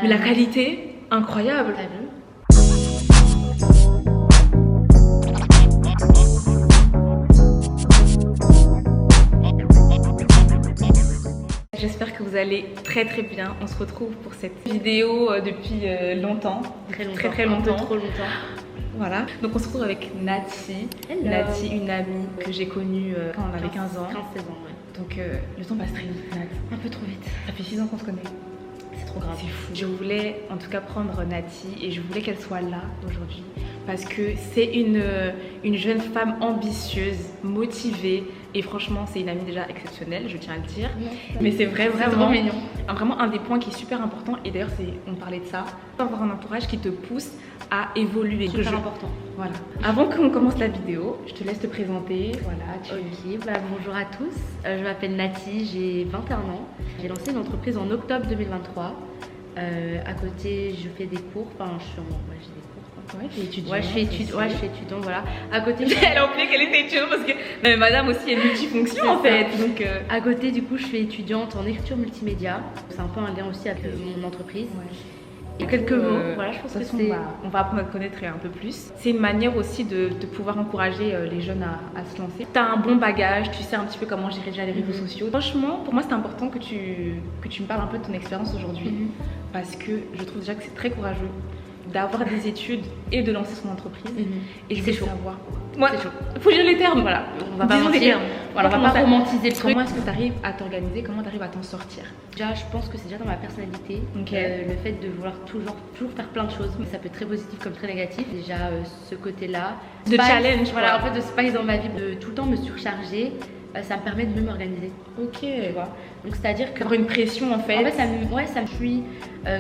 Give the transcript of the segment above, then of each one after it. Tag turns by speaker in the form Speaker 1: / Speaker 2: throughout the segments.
Speaker 1: Mais la qualité, incroyable.
Speaker 2: T'as vu?
Speaker 1: J'espère que vous allez très bien. On se retrouve pour cette vidéo depuis longtemps.
Speaker 2: Très longtemps.
Speaker 1: Très longtemps.
Speaker 2: Un peu trop longtemps.
Speaker 1: Voilà. Donc on se retrouve avec Nati.
Speaker 2: Hello.
Speaker 1: Nati, une amie que j'ai connue quand on avait 15 ans.
Speaker 2: 15-16 ans, ouais.
Speaker 1: Donc le temps passe très vite, Nat.
Speaker 2: Un peu trop vite.
Speaker 1: Ça fait 6 ans qu'on se connaît.
Speaker 2: C'est trop grave.
Speaker 1: C'est fou. Je voulais en tout cas prendre Nati et je voulais qu'elle soit là aujourd'hui parce que c'est une jeune femme ambitieuse, motivée et franchement c'est une amie déjà exceptionnelle, je tiens à le dire. Mais c'est vrai,
Speaker 2: C'est trop
Speaker 1: vraiment,
Speaker 2: mignon.
Speaker 1: vraiment un des points qui est super important et d'ailleurs on parlait de ça, avoir un entourage qui te pousse à évoluer.
Speaker 2: Super important.
Speaker 1: Voilà. Avant qu'on commence la vidéo, je te laisse te présenter. Voilà,
Speaker 2: Ok, bah, bonjour à tous. Je m'appelle Nati, j'ai 21 ans. J'ai lancé une entreprise en octobre 2023. À côté, je fais des cours. Enfin, j'ai des cours.
Speaker 1: Ouais, t'es étudiante.
Speaker 2: Ouais, je suis étudiante, voilà. À côté,
Speaker 1: Elle a oublié qu'elle était étudiante parce que madame aussi est multifonction en fait. Donc,
Speaker 2: à côté, du coup, je suis étudiante en écriture multimédia. C'est un peu un lien aussi avec mon entreprise.
Speaker 1: ouais.
Speaker 2: Et quelques mots, voilà, je pense que c'est...
Speaker 1: on va apprendre à te connaître un peu plus. C'est une manière aussi de pouvoir encourager les jeunes à se lancer. Tu as un bon bagage, tu sais un petit peu comment gérer déjà les réseaux sociaux. Franchement, pour moi, c'est important que tu me parles un peu de ton expérience aujourd'hui parce que je trouve déjà que c'est très courageux d'avoir des études et de lancer son entreprise. Et je veux savoir. Moi,
Speaker 2: c'est chaud.
Speaker 1: Faut dire les termes, voilà.
Speaker 2: On va pas mentir.
Speaker 1: Voilà,
Speaker 2: on va pas romantiser le truc.
Speaker 1: Comment est-ce que tu arrives à t'organiser? Comment tu arrives à t'en sortir?
Speaker 2: Déjà, je pense que c'est déjà dans ma personnalité.
Speaker 1: Ok.
Speaker 2: Le fait de vouloir toujours faire plein de choses. Ça peut être très positif comme très négatif. Déjà, ce côté-là.
Speaker 1: De challenge,
Speaker 2: Voilà,
Speaker 1: quoi.
Speaker 2: en fait, de spice dans ma vie, de tout le temps me surcharger. Ça me permet de mieux m'organiser.
Speaker 1: Ok.
Speaker 2: Tu vois. Donc, c'est-à-dire que.
Speaker 1: Avoir une pression en fait.
Speaker 2: En fait, ça me suit.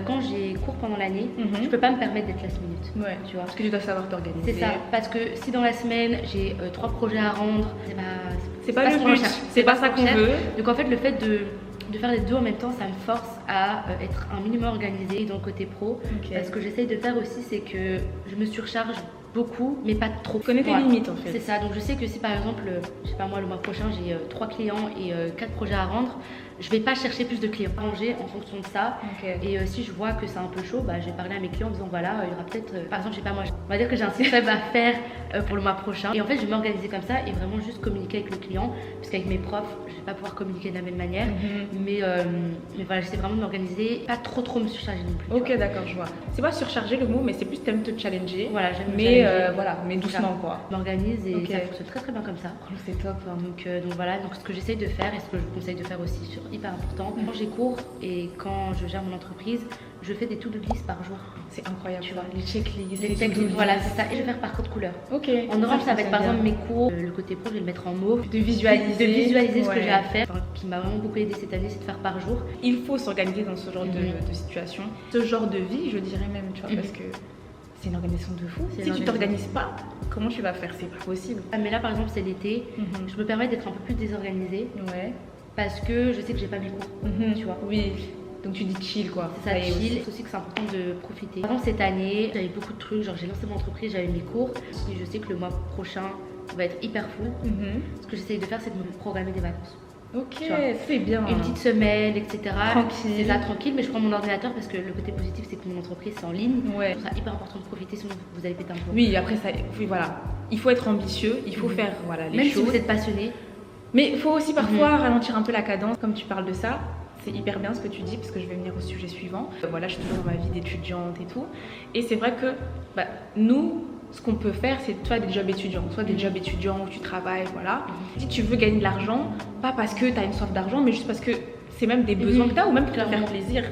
Speaker 2: Quand j'ai cours pendant l'année, je peux pas me permettre d'être last minute.
Speaker 1: Ouais.
Speaker 2: Tu vois.
Speaker 1: Parce que tu dois savoir t'organiser.
Speaker 2: C'est ça. Parce que si dans la semaine, j'ai 3 projets à rendre,
Speaker 1: C'est pas
Speaker 2: ce
Speaker 1: le
Speaker 2: qu'on
Speaker 1: but.
Speaker 2: recherche.
Speaker 1: C'est pas ça qu'on
Speaker 2: cherche.
Speaker 1: veut.
Speaker 2: Donc en fait, le fait de faire les deux en même temps, ça me force à être un minimum organisé dans le côté pro.
Speaker 1: Ok.
Speaker 2: Parce que j'essaye de faire aussi, c'est que je me surcharge beaucoup, mais pas trop.
Speaker 1: Tu connais tes
Speaker 2: Voilà.
Speaker 1: limites en fait.
Speaker 2: C'est ça. Donc je sais que si par exemple, je sais pas moi, le mois prochain, j'ai 3 clients et 4 projets à rendre, je vais pas chercher plus de clients. Ranger en fonction de ça.
Speaker 1: Ok.
Speaker 2: Et si je vois que c'est un peu chaud, je vais parler à mes clients en disant voilà, il y aura peut-être, par exemple, je sais pas moi, on va dire que j'ai un site web à faire pour le mois prochain. Et en fait, je vais m'organiser comme ça et vraiment juste communiquer avec le client, parce qu'avec mes profs, je vais pas pouvoir communiquer de la même manière. Mais voilà, j'essaie vraiment de m'organiser, pas trop me surcharger non plus.
Speaker 1: Ok, d'accord, je vois. C'est pas surcharger le mot, mais c'est plus t'aimes te challenger.
Speaker 2: Voilà, j'aime me
Speaker 1: Mais
Speaker 2: challenger.
Speaker 1: voilà, mais doucement quoi.
Speaker 2: Je m'organise et
Speaker 1: Ok.
Speaker 2: ça fonctionne très bien comme ça.
Speaker 1: Franchement, c'est top. Hein.
Speaker 2: Donc voilà, donc ce que j'essaye de faire et ce que je vous conseille de faire aussi, sur hyper important. Quand j'ai cours et quand je gère mon entreprise, je fais des to-do list par jour.
Speaker 1: C'est incroyable.
Speaker 2: Tu vois,
Speaker 1: les checklists,
Speaker 2: les checklists, voilà, c'est ça. Et je vais faire par code couleur.
Speaker 1: Ok.
Speaker 2: En orange, ça va être par
Speaker 1: bien.
Speaker 2: exemple mes cours. Le côté pro, je vais le mettre en mauve.
Speaker 1: De visualiser.
Speaker 2: Ce que
Speaker 1: Ouais.
Speaker 2: j'ai à faire. Enfin, qui m'a vraiment beaucoup aidé cette année, c'est de faire par jour.
Speaker 1: Il faut s'organiser dans ce genre de situation. Ce genre de vie, je dirais même, tu vois, parce que c'est une organisation de fou.
Speaker 2: C'est
Speaker 1: Si
Speaker 2: une
Speaker 1: tu t'organises pas, comment tu vas faire? C'est pas possible.
Speaker 2: Ah, mais là, par exemple, c'est l'été. Je me permets d'être un peu plus désorganisée
Speaker 1: Ouais.
Speaker 2: parce que je sais que j'ai pas mes cours. Tu vois.
Speaker 1: Oui. Donc tu dis chill quoi.
Speaker 2: C'est ça,
Speaker 1: et
Speaker 2: chill.
Speaker 1: aussi.
Speaker 2: C'est aussi que c'est important de profiter. Par exemple, cette année, j'avais beaucoup de trucs. Genre, j'ai lancé mon entreprise, j'avais mes cours. Et je sais que le mois prochain va être hyper fou. Ce que j'essaye de faire, c'est de me programmer des vacances.
Speaker 1: Ok,
Speaker 2: Tu vois.
Speaker 1: c'est bien.
Speaker 2: Une petite semaine, etc.
Speaker 1: Tranquille.
Speaker 2: C'est ça, tranquille. Mais je prends mon ordinateur parce que le côté positif, c'est que mon entreprise, c'est en ligne.
Speaker 1: Ouais.
Speaker 2: Je trouve ça hyper important de profiter, sinon vous allez péter un plomb.
Speaker 1: Oui, après ça, oui, voilà. Il faut être ambitieux, il faut faire voilà, les
Speaker 2: Même
Speaker 1: choses.
Speaker 2: si vous êtes passionné.
Speaker 1: Mais il faut aussi parfois ralentir un peu la cadence, comme tu parles de ça. C'est hyper bien ce que tu dis, parce que je vais venir au sujet suivant. Voilà, je suis toujours dans ma vie d'étudiante et tout. Et c'est vrai que nous, ce qu'on peut faire, c'est soit des jobs étudiants, soit des jobs étudiants où tu travailles, voilà. Si tu veux gagner de l'argent, pas parce que tu as une soif d'argent, mais juste parce que c'est même des besoins que tu as, ou même pour te faire plaisir.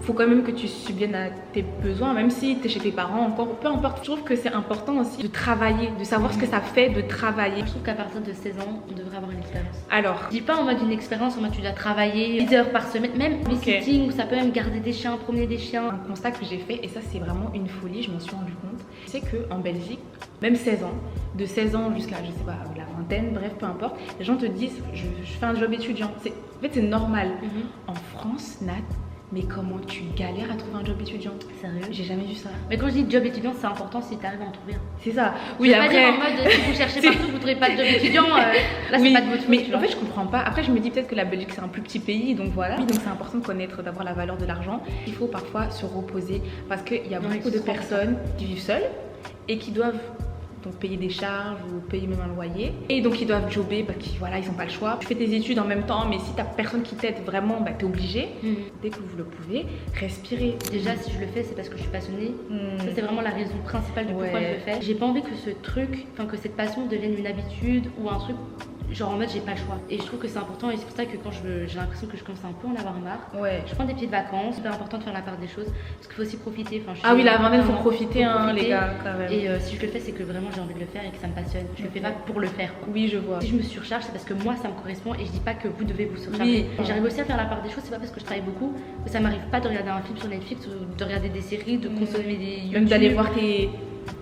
Speaker 1: Faut quand même que tu subviennes à tes besoins, même si tu es chez tes parents, encore peu importe. Je trouve que c'est important aussi de travailler, de savoir ce que ça fait de travailler.
Speaker 2: Je trouve qu'à partir de 16 ans, on devrait avoir une expérience.
Speaker 1: Alors,
Speaker 2: Je dis pas en mode une expérience, en mode tu dois travailler 10 heures par semaine, même babysitting, où ça peut même garder des chiens, promener des chiens.
Speaker 1: un constat que j'ai fait, et ça c'est vraiment une folie, je m'en suis rendu compte, c'est qu'en Belgique, même 16 ans, de 16 ans jusqu'à, je sais pas, la vingtaine, bref, peu importe, les gens te disent je fais un job étudiant. En fait, c'est normal. En France, Nat, Mais comment tu galères à trouver un job étudiant?
Speaker 2: Sérieux?
Speaker 1: J'ai jamais vu ça.
Speaker 2: Mais quand je dis job étudiant, c'est important si tu arrives à en trouver un.
Speaker 1: C'est ça.
Speaker 2: Oui, après. Pas dire en mode si vous cherchez partout, vous trouvez pas de job étudiant, là
Speaker 1: oui,
Speaker 2: c'est pas de votre faute.
Speaker 1: Mais en fait, je comprends pas. Après, je me dis peut-être que la Belgique c'est un plus petit pays, donc voilà. Oui, donc c'est important de connaître, d'avoir la valeur de l'argent. Il faut parfois se reposer parce qu'il y a beaucoup de personnes qui vivent seules et qui doivent donc payer des charges ou payer même un loyer et donc ils doivent jobber parce qu'ils voilà, ils n'ont pas le choix. Tu fais tes études en même temps, mais si t'as personne qui t'aide vraiment, bah, t'es obligé. Dès que vous le pouvez, respirez.
Speaker 2: Déjà, si je le fais, c'est parce que je suis passionnée. Ça, c'est vraiment la raison principale de pourquoi je le fais. J'ai pas envie que ce truc, enfin que cette passion devienne une habitude ou un truc genre en mode j'ai pas le choix. Et je trouve que c'est important et c'est pour ça que quand j'ai l'impression que je commence un peu à en avoir marre, je prends des petites vacances. C'est important de faire la part des choses parce qu'il faut aussi profiter.
Speaker 1: Ah oui, la vingtaine, il faut profiter, hein, les gars, quand même.
Speaker 2: Et si je le fais, c'est que vraiment j'ai envie de le faire et que ça me passionne. Je le fais pas pour le faire.
Speaker 1: Oui, je vois.
Speaker 2: Si je me surcharge, c'est parce que moi ça me correspond et je dis pas que vous devez vous surcharger. J'arrive aussi à faire la part des choses, c'est pas parce que je travaille beaucoup que ça m'arrive pas de regarder un film sur Netflix ou de regarder des séries, de consommer des YouTube.
Speaker 1: Même d'aller voir tes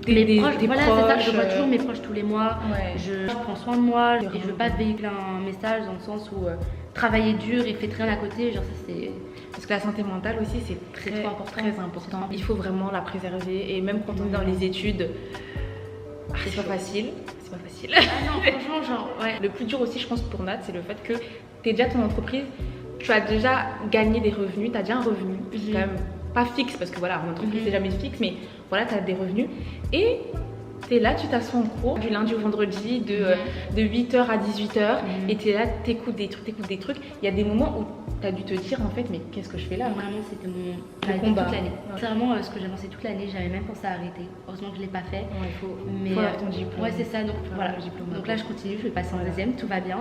Speaker 2: proches, voilà, c'est ça, je vois
Speaker 1: proches.
Speaker 2: toujours mes proches tous les mois, je prends soin de moi et je veux pas véhiculer un message dans le sens où travailler dur et faites rien à côté, genre ça c'est...
Speaker 1: Parce que la santé mentale aussi c'est très important. Il faut vraiment la préserver et même quand on est dans les études, c'est pas facile.
Speaker 2: Ah non, franchement, genre,
Speaker 1: Le plus dur aussi je pense pour Nat, c'est le fait que tu es déjà ton entreprise, tu as déjà gagné des revenus, tu as déjà un revenu, quand même pas fixe parce que voilà, en entreprise c'est jamais fixe, mais voilà, tu as des revenus et tu es là, tu t'assois en cours du lundi au vendredi de 8h à 18h et tu es là, t'écoutes des trucs. Il y a des moments où tu as dû te dire en fait, mais qu'est-ce que je fais là?
Speaker 2: Vraiment, c'était mon combat toute l'année. C'est vraiment ce que j'ai lancé toute l'année, j'avais même pensé à arrêter. Heureusement que je l'ai pas fait.
Speaker 1: Il faut
Speaker 2: avoir
Speaker 1: ton diplôme.
Speaker 2: Ouais, c'est ça. Donc voilà. Donc là, je continue, je vais passer en deuxième, tout va bien.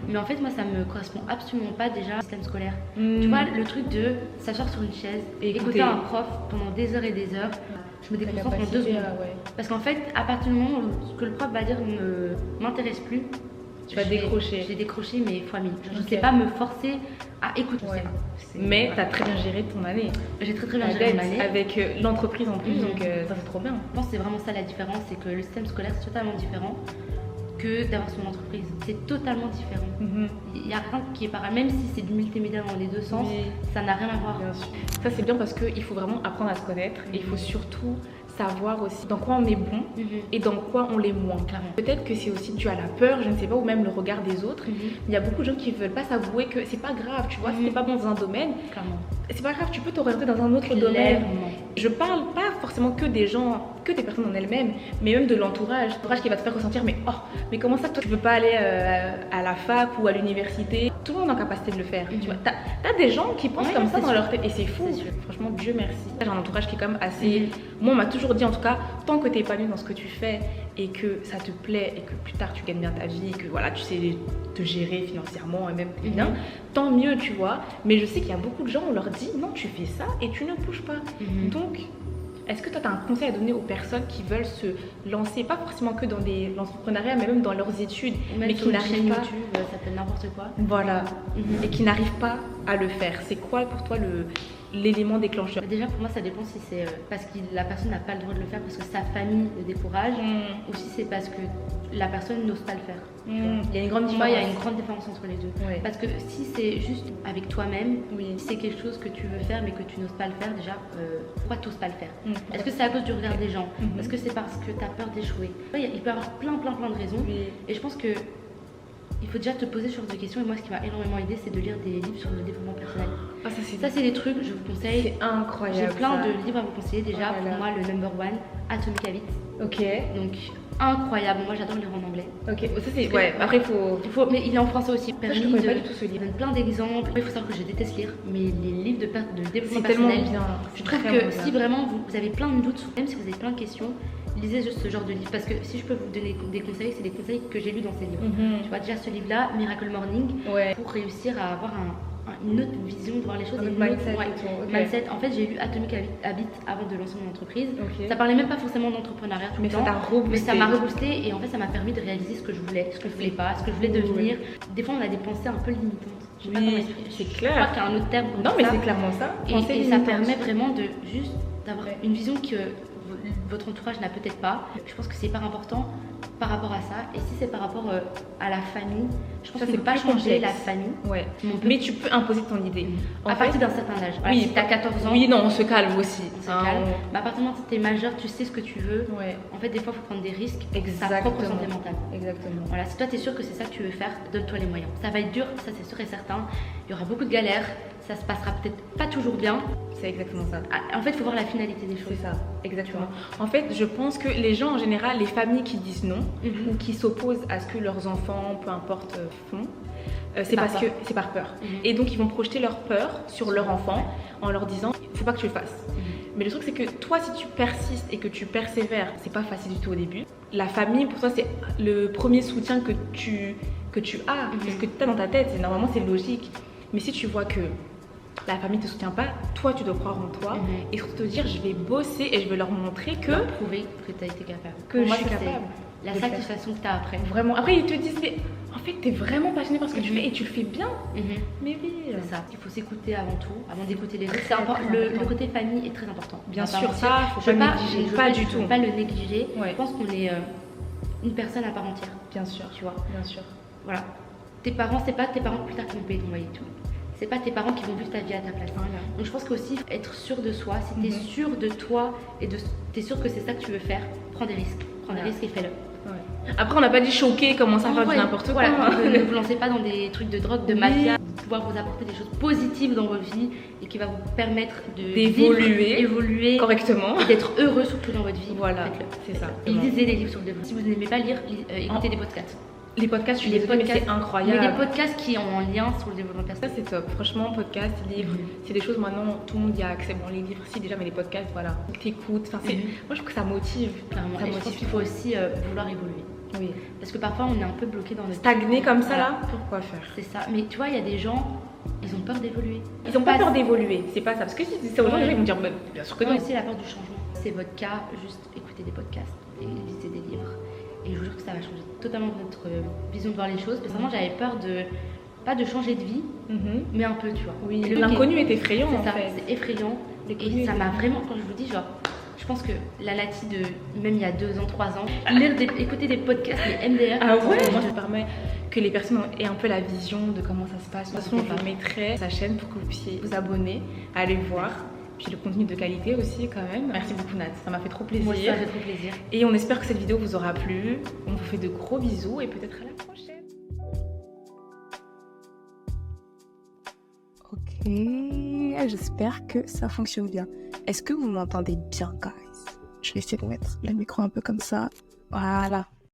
Speaker 2: Mais en fait, moi, ça me correspond absolument pas déjà au système scolaire. Tu vois, le truc de s'asseoir sur une chaise et écouter un prof pendant des heures et des heures. Je me déconcentre en 2 secondes. Parce qu'en fait, à partir du moment où ce que le prof va dire ne m'intéresse plus,
Speaker 1: tu vas décrocher.
Speaker 2: Je vais décrocher mais fois 1000. Je ne sais pas me forcer à écouter.
Speaker 1: Mais tu as très bien géré ton année.
Speaker 2: J'ai très bien géré mon année.
Speaker 1: Avec l'entreprise en plus, donc ça c'est trop bien.
Speaker 2: Je pense que c'est vraiment ça la différence, c'est que le système scolaire c'est totalement différent que d'avoir son entreprise. C'est totalement différent. Il n'y a rien qui est pareil, même si c'est du multimédia dans les deux sens, ça n'a rien à voir.
Speaker 1: Bien sûr. Ça c'est bien parce qu'il faut vraiment apprendre à se connaître et il faut surtout savoir aussi dans quoi on est bon et dans quoi on l'est moins. Peut-être que c'est aussi dû à la peur, je ne sais pas, ou même le regard des autres. Il y a beaucoup de gens qui ne veulent pas s'avouer que c'est pas grave, tu vois, si t'es pas bon dans un domaine, c'est pas grave, tu peux t'orienter dans un autre domaine. Je parle pas forcément que des gens, que des personnes en elles-mêmes, mais même de l'entourage. L'entourage qui va te faire ressentir, mais comment ça, toi tu peux pas aller à la fac ou à l'université? Tout le monde est en capacité de le faire. Tu vois, t'as des gens qui pensent comme ça dans leur tête et c'est fou. Franchement, Dieu merci. J'ai un entourage qui est quand même assez... Moi, on m'a toujours dit en tout cas, tant que tu es épanoui dans ce que tu fais et que ça te plaît et que plus tard tu gagnes bien ta vie et que voilà, tu sais te gérer financièrement et même bien, tant mieux, tu vois. Mais je sais qu'il y a beaucoup de gens, on leur dit non, tu fais ça et tu ne bouges pas. Donc, est-ce que toi tu as un conseil à donner aux personnes qui veulent se lancer, pas forcément que dans l'entrepreneuriat, mais même dans leurs études, mais qui n'arrivent pas
Speaker 2: YouTube, ça s'appelle n'importe quoi.
Speaker 1: Voilà, et qui n'arrivent pas à le faire. C'est quoi pour toi l'élément déclencheur?
Speaker 2: Déjà pour moi ça dépend si c'est parce que la personne n'a pas le droit de le faire parce que sa famille le décourage ou si c'est parce que la personne n'ose pas le faire.
Speaker 1: Il y a une grande différence.
Speaker 2: Moi il y a une grande différence entre les deux. Parce que si c'est juste avec toi-même, si c'est quelque chose que tu veux faire mais que tu n'oses pas le faire, déjà pourquoi tu n'oses pas le faire? Est-ce que c'est à cause du regard des gens? Est-ce que c'est parce que tu as peur d'échouer? Il peut y avoir plein de raisons et je pense que il faut déjà te poser ce genre de questions et moi ce qui m'a énormément aidé c'est de lire des livres sur le développement personnel. Ça c'est des trucs, je vous conseille.
Speaker 1: C'est incroyable.
Speaker 2: J'ai plein de livres à vous conseiller déjà. Pour moi le number one, Atomic Habits.
Speaker 1: Ok.
Speaker 2: Donc incroyable, moi j'adore lire en anglais.
Speaker 1: Ok, ça c'est... après il faut...
Speaker 2: Mais il est en français aussi.
Speaker 1: Je ne connais pas du tout ce livre.
Speaker 2: Il donne plein d'exemples. Il faut savoir que je déteste lire, mais les livres de développement
Speaker 1: personnel, tellement bien.
Speaker 2: Je trouve que si vraiment vous avez plein de doutes, même si vous avez plein de questions, lisez juste ce genre de livre parce que si je peux vous donner des conseils, c'est des conseils que j'ai lus dans ces livres. Tu vois déjà ce livre-là, Miracle Morning, pour réussir à avoir une autre vision de voir les choses, et mindset. En fait, j'ai lu Atomic Habits avant de lancer mon entreprise. Ça parlait même pas forcément d'entrepreneuriat tout le temps, mais ça m'a reboosté et en fait ça m'a permis de réaliser ce que je voulais, ce que je voulais pas, ce que je voulais devenir. Des fois on a des pensées un peu limitantes. Je sais pas comment expliquer.
Speaker 1: C'est clair.
Speaker 2: Je crois qu'il y a un autre terme.
Speaker 1: Non mais c'est clairement ça.
Speaker 2: Et ça permet vraiment de juste d'avoir une vision que votre entourage n'a peut-être pas. Je pense que c'est hyper important par rapport à ça. Et si c'est par rapport à la famille, je pense
Speaker 1: Ça,
Speaker 2: qu'on
Speaker 1: c'est
Speaker 2: ne peut pas
Speaker 1: plus
Speaker 2: changer
Speaker 1: complexe.
Speaker 2: la famille.
Speaker 1: Ouais.
Speaker 2: Mais on peut-
Speaker 1: Mais tu peux imposer ton idée. En
Speaker 2: à
Speaker 1: fait,
Speaker 2: partir d'un certain âge. Voilà,
Speaker 1: oui,
Speaker 2: si t'as 14 ans,
Speaker 1: oui, non, on se calme aussi.
Speaker 2: on se calme. Mais à partir du moment où t'es majeur, tu sais ce que tu veux.
Speaker 1: Ouais,
Speaker 2: En fait, des fois, il faut prendre des risques. Sa
Speaker 1: exactement.
Speaker 2: propre santé mentale.
Speaker 1: Exactement.
Speaker 2: Voilà, si toi t'es sûr que c'est ça que tu veux faire, donne-toi les moyens. Ça va être dur, ça c'est sûr et certain. Il y aura beaucoup de galères, ça se passera peut-être pas toujours bien.
Speaker 1: C'est exactement ça.
Speaker 2: En fait, il faut voir la finalité des
Speaker 1: C'est
Speaker 2: choses.
Speaker 1: ça, exactement. En fait, je pense que les gens en général, les familles qui disent non
Speaker 2: Mhm.
Speaker 1: ou qui s'opposent à ce que leurs enfants, peu importe, font, c'est
Speaker 2: par
Speaker 1: parce
Speaker 2: peur.
Speaker 1: que c'est par peur.
Speaker 2: Mhm.
Speaker 1: Et donc ils vont projeter leur peur sur leur enfant en leur disant faut pas que tu le fasses.
Speaker 2: Mhm.
Speaker 1: Mais le truc c'est que toi si tu persistes et que tu persévères, c'est pas facile du tout au début. La famille pour toi c'est le premier soutien que tu as,
Speaker 2: Mhm.
Speaker 1: c'est ce que tu as dans ta tête, normalement c'est logique. Mais si tu vois que la famille te soutient pas, toi tu dois croire en toi
Speaker 2: Mhm.
Speaker 1: et surtout te dire je vais bosser et je vais leur montrer que
Speaker 2: Leur prouver que tu as été capable.
Speaker 1: que
Speaker 2: Pour
Speaker 1: je
Speaker 2: moi,
Speaker 1: suis
Speaker 2: ça, c'est
Speaker 1: capable.
Speaker 2: La
Speaker 1: de le faire.
Speaker 2: satisfaction que tu as après.
Speaker 1: Vraiment. Après ils te disent mais en fait t'es vraiment passionné par ce que tu
Speaker 2: Mhm.
Speaker 1: fais et tu le fais bien.
Speaker 2: Mhm.
Speaker 1: Mais oui.
Speaker 2: C'est ça. Il faut s'écouter avant tout, avant d'écouter les autres.
Speaker 1: C'est
Speaker 2: Le,
Speaker 1: important.
Speaker 2: le côté famille est très important.
Speaker 1: Bien
Speaker 2: On va pas
Speaker 1: sûr,
Speaker 2: mentir.
Speaker 1: ça, faut
Speaker 2: Je veux
Speaker 1: pas négliger,
Speaker 2: je
Speaker 1: pas
Speaker 2: veux-
Speaker 1: du
Speaker 2: je veux
Speaker 1: tout.
Speaker 2: pas le négliger.
Speaker 1: Ouais.
Speaker 2: Je pense qu'on est une personne à part entière.
Speaker 1: Bien sûr,
Speaker 2: Tu vois.
Speaker 1: bien sûr.
Speaker 2: Voilà. Tes parents, c'est pas tes parents plus tard qui vont payer ton loyer et tout. C'est pas tes parents qui vont vivre ta vie à ta place.
Speaker 1: Voilà.
Speaker 2: Donc je pense qu'aussi être sûr de soi, si tu es
Speaker 1: Mhm.
Speaker 2: sûr de toi et t'es sûr que c'est ça que tu veux faire, prends des risques. Prends des
Speaker 1: Voilà.
Speaker 2: risques et fais-le.
Speaker 1: Ouais. Après, on n'a pas dit choquer, commencer à faire
Speaker 2: Ouais,
Speaker 1: du n'importe quoi.
Speaker 2: voilà,
Speaker 1: hein.
Speaker 2: ne vous lancez pas dans des trucs de drogue, de
Speaker 1: Oui.
Speaker 2: mafia, pouvoir vous apporter des choses positives dans votre vie et qui va vous permettre
Speaker 1: D'évoluer.
Speaker 2: évoluer
Speaker 1: Correctement.
Speaker 2: et d'être heureux surtout dans votre vie.
Speaker 1: Voilà,
Speaker 2: Faites-le.
Speaker 1: c'est ça.
Speaker 2: Et lisez les livres sur le développement. Si vous n'aimez pas lire, écoutez des podcasts.
Speaker 1: Les podcasts, je suis
Speaker 2: Les
Speaker 1: désolée, mais
Speaker 2: podcasts-
Speaker 1: c'est
Speaker 2: Mais
Speaker 1: incroyable.
Speaker 2: des podcasts qui ont un lien sur le développement
Speaker 1: Ça,
Speaker 2: personnel.
Speaker 1: c'est top. Franchement, podcast, livres,
Speaker 2: Mhm.
Speaker 1: c'est des choses maintenant, tout le monde y a accès. Bon, les livres, si déjà, mais les podcasts, voilà. T'écoutes. Enfin, c'est...
Speaker 2: Mhm.
Speaker 1: Moi, je trouve que ça motive.
Speaker 2: Clairement.
Speaker 1: Ça
Speaker 2: Et je pense
Speaker 1: motive.
Speaker 2: qu'il faut aussi vouloir évoluer.
Speaker 1: Oui.
Speaker 2: Parce que parfois on est un peu bloqué dans notre...
Speaker 1: Stagner comme ça,
Speaker 2: Voilà.
Speaker 1: là, pourquoi faire?
Speaker 2: C'est ça. Mais tu vois, il y a des gens, ils ont peur d'évoluer.
Speaker 1: Ils ont pas peur d'évoluer, c'est pas ça. Parce que si tu dis ça aux gens, les gens ils vont dire, bah, bien sûr que non.
Speaker 2: Non, aussi la peur du changement. C'est votre cas, juste écoutez des podcasts et lisez des livres. Et je vous jure que ça va changer totalement votre vision de voir les choses. Personnellement, j'avais peur de, pas de changer de vie,
Speaker 1: Mhm.
Speaker 2: mais un peu, tu vois.
Speaker 1: Oui,
Speaker 2: Et le
Speaker 1: l'inconnu est effrayant en
Speaker 2: c'est ça,
Speaker 1: fait.
Speaker 2: c'est effrayant.
Speaker 1: L'inconnu
Speaker 2: Et ça
Speaker 1: est
Speaker 2: m'a
Speaker 1: effrayant.
Speaker 2: vraiment, quand je vous dis, genre, je pense que la Lati de même il y a 2 ans, 3 ans, écouter des podcasts, les MDR.
Speaker 1: Ah ouais. Moi, ça permet que les personnes aient un peu la vision de comment ça se passe. De toute façon, je mettrai sa chaîne pour que vous puissiez vous abonner, aller voir. Puis le contenu de qualité aussi quand même. Merci beaucoup Nat, ça m'a fait trop plaisir.
Speaker 2: Moi aussi, ça fait trop plaisir.
Speaker 1: Et on espère que cette vidéo vous aura plu. On vous fait de gros bisous et peut-être à la prochaine.
Speaker 3: Ok, j'espère que ça fonctionne bien. Est-ce que vous m'entendez bien, guys? Je vais essayer de mettre le micro un peu comme ça. Voilà.